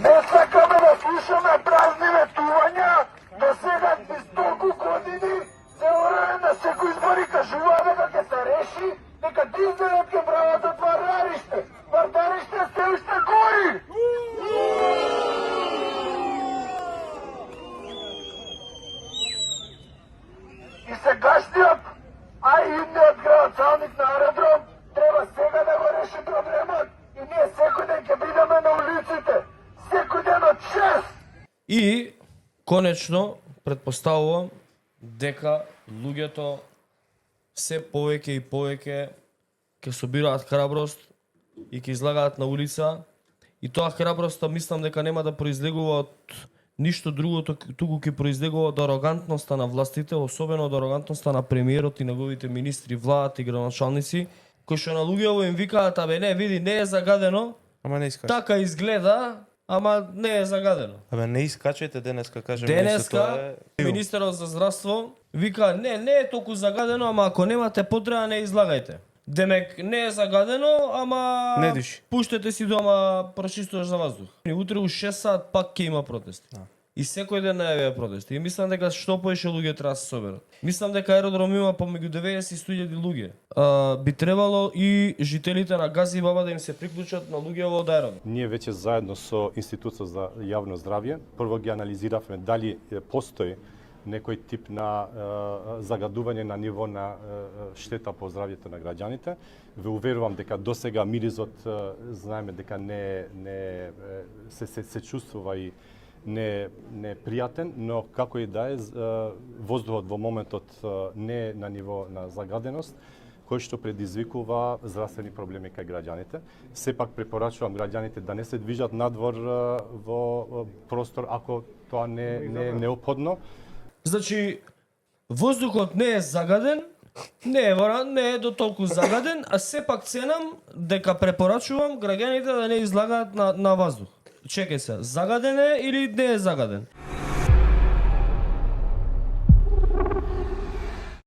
Не сакаме да слушаме празни ветувања, до сега низ толку години се време на секој избори кажува дека ќе се реши, дека дизелот ќе прават вардаристе. Вардаристе се уште гори! И сегашниот, а и идниот градоначалник на аеродром треба сега да го реши проблемот и ние секој ден ќе бидеме на улиците. Секој ден од 6. И конечно претпоставувам дека луѓето се повеќе и повеќе ќе собираат храброст и ќе излагаат на улица, и тоа храброста мислам дека нема да произлегува од ништо друго, туку ќе произлегува од арогантноста на властите, особено од арогантноста на премиерот и неговите министри, владата и градоначалници, кои што на луѓето им викаат: абе не, види, не е загадено, Ама не искаш. така изгледа, ама не е загадено. Абе не искачајте денеска, кажем. Денеска министерот за здравство вика: не е толку загадено, ама ако немате потреба не излагајте. Демек не е загадено, ама Не диши. пуштете си дома, прочистуваш за воздух. И утре у 6 сат пак ќе има протести. И секој ден најавија протести. И мислам дека што поише луѓе треба да се соберат. Мислам дека аеродром има помеѓу 90 и 100.000 луѓе. Би требало и жителите на Гази и Баба да им се приклучат на луѓе од аеродром. Ние веќе заедно со Институција за јавно здравје прво ги анализиравме дали постои некој тип на загадување на ниво на штета по здравјето на граѓаните. Ве уверувам дека досега миризот знаеме дека не се чувствува и не е пријатен, но како и да е, воздухот во моментот не е на ниво на загаденост, кој што предизвикува здравствени проблеми кај граѓаните. Сепак препорачувам граѓаните да не се движат надвор во простор ако тоа не е неопходно. Значи, воздухот не е загаден, не е до толку загаден, а сепак ценам дека препорачувам граѓаните да не излагаат на воздух. Чекај се, загаден е или не е загаден?